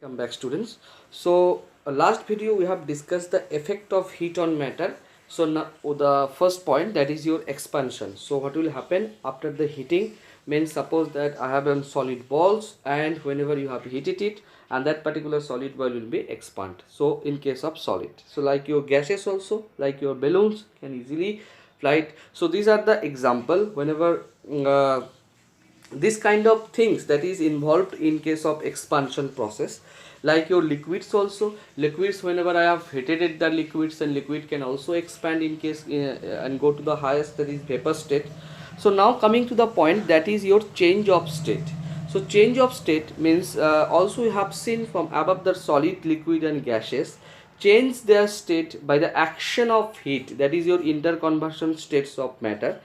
Welcome back, students. So last video we have discussed the effect of heat on matter. So now the first point, that is your expansion. So what will happen after the heating? Means suppose that I have a solid balls, and whenever you have heated it, and that particular solid ball will be expand. So in case of solid, so like your gases also, like your balloons can easily fly. So these are the example whenever this kind of things that is involved in case of expansion process. Like your liquids also, liquids whenever I have heated it, the liquids and liquid can also expand in case and go to the highest, that is vapor state. So now coming to the point, that is your change of state. So change of state means also we have seen from above, the solid, liquid and gases change their state by the action of heat, that is your interconversion states of matter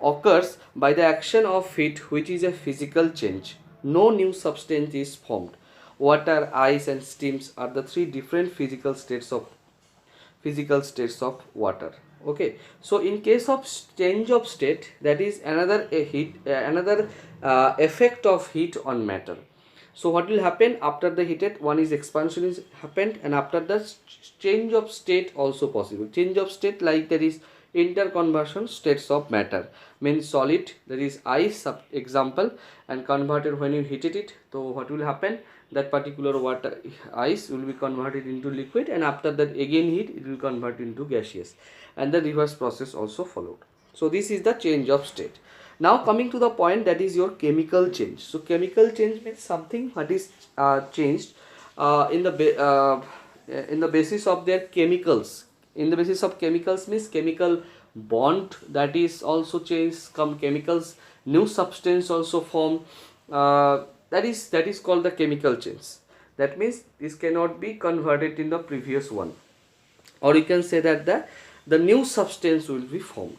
occurs by the action of heat, which is a physical change. No new substance is formed. Water, ice and steams are the three different physical states of water. Okay, so in case of change of state, that is another another effect of heat on matter. So what will happen after the heated one is expansion is happened, and after the change of state also possible. Change of state, like there is interconversion states of matter, means solid, there is ice example, and converted when you heated it. So what will happen, that particular water ice will be converted into liquid, and after that again heat it will convert into gaseous, and the reverse process also followed. So this is the change of state. Now coming to the point, that is your chemical change. So chemical change means something what is changed in the basis of their chemicals. In the basis of chemicals means chemical bond, that is also changed. Some chemicals, new substance also form. That is called the chemical change. That means this cannot be converted in the previous one, or you can say that the new substance will be formed.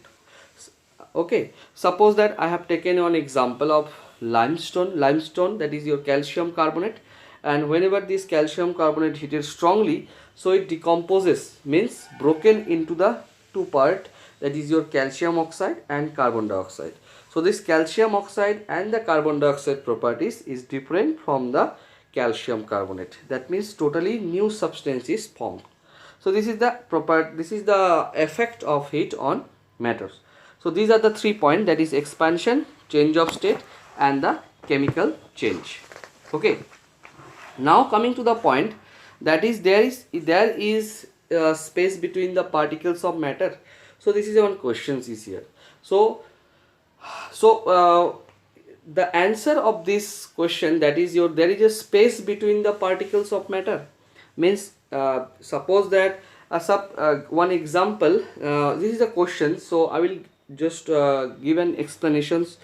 Okay, suppose that I have taken one example of limestone, that is your calcium carbonate, and whenever this calcium carbonate heated strongly, so it decomposes, means broken into the two part, that is your calcium oxide and carbon dioxide. So this calcium oxide and the carbon dioxide properties is different from the calcium carbonate. That means totally new substance is formed. So this is the effect of heat on matters. So these are the 3 points, that is expansion, change of state and the chemical change. Okay, now coming to the point, that is there is space between the particles of matter. So this is one question is here. So the answer of this question, that is there is a space between the particles of matter, means suppose that one example, this is a question, so I will just give an explanations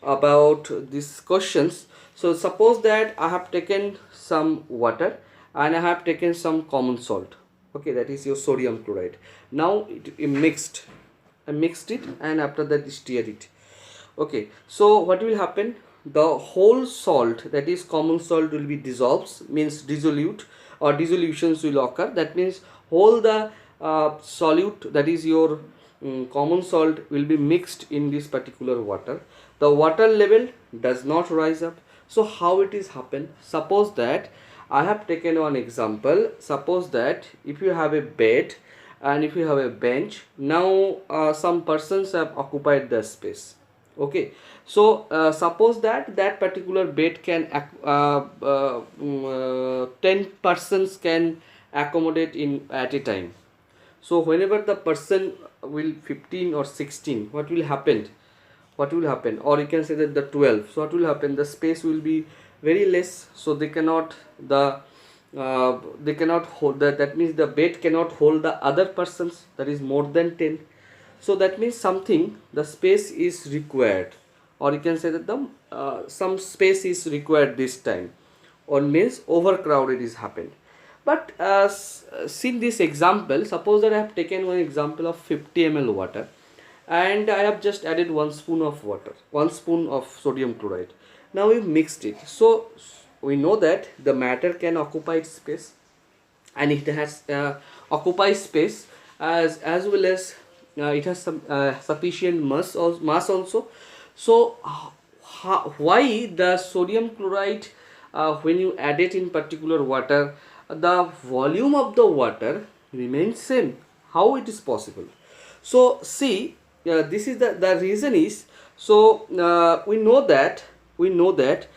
about these questions. So suppose that I have taken some water and I have taken some common salt. Okay, that is your sodium chloride. Now I mixed it, and after that stirred it. Okay, so what will happen, the whole salt, that is common salt, will be dissolved, means dissolute, or dissolutions will occur. That means whole the solute, that is your common salt, will be mixed in this particular water. The water level does not rise up. So how it is happen, suppose that I have taken one example. Suppose that if you have a bed and if you have a bench, now some persons have occupied the space. Okay, so suppose that particular bed can 10 persons can accommodate in at a time. So whenever the person will 15 or 16, what will happen, or you can say that the 12, so what will happen, the space will be very less, so they cannot hold that means the bed cannot hold the other persons, that is more than 10. So that means something, the space is required, or you can say that the some space is required this time, or means overcrowded is happened. But see this example, suppose that I have taken one example of 50 ml water, and I have just added 1 spoon of water, 1 spoon of sodium chloride. Now we mixed it. So we know that the matter can occupy space, and it has occupied space as well as it has some sufficient mass also. So why the sodium chloride when you add it in particular water, the volume of the water remains same. How it is possible? So see, this is the reason is, so we know that we know that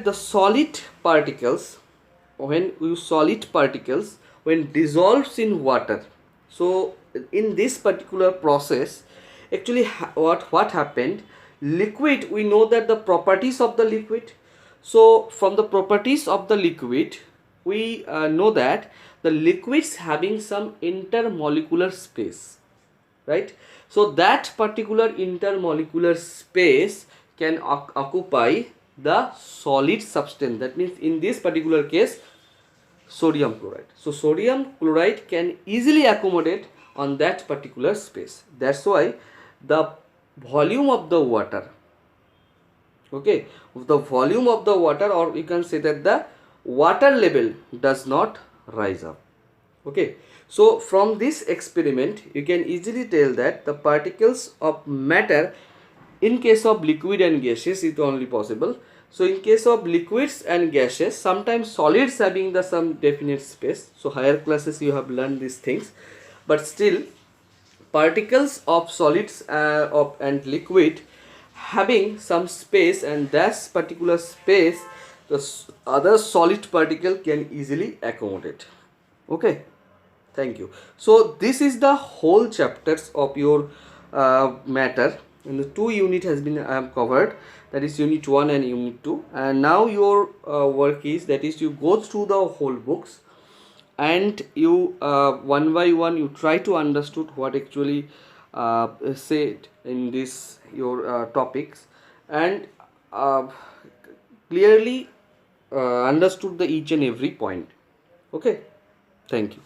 the solid particles, when dissolves in water, so in this particular process, actually what happened, liquid, we know that the properties of the liquid. So from the properties of the liquid, we know that the liquids having some intermolecular space, right? So that particular intermolecular space can occupy the solid substance. That means in this particular case, sodium chloride. So sodium chloride can easily accommodate on that particular space. That's why the volume of the water, okay, the volume of the water, or you can say that the water level does not rise up. Okay, so from this experiment you can easily tell that the particles of matter, in case of liquid and gaseous it only possible. So in case of liquids and gases, sometimes solids having the some definite space. So higher classes you have learned these things, but still particles of solids and liquid having some space, and that particular space the other solid particle can easily accommodate. Okay, thank you. So this is the whole chapters of your matter, and the two unit has been covered, that is unit 1 and unit 2. And now your work is, that is, you go through the whole books and you one by one you try to understood what actually said in this your topics, and clearly understood the each and every point. Okay, thank you.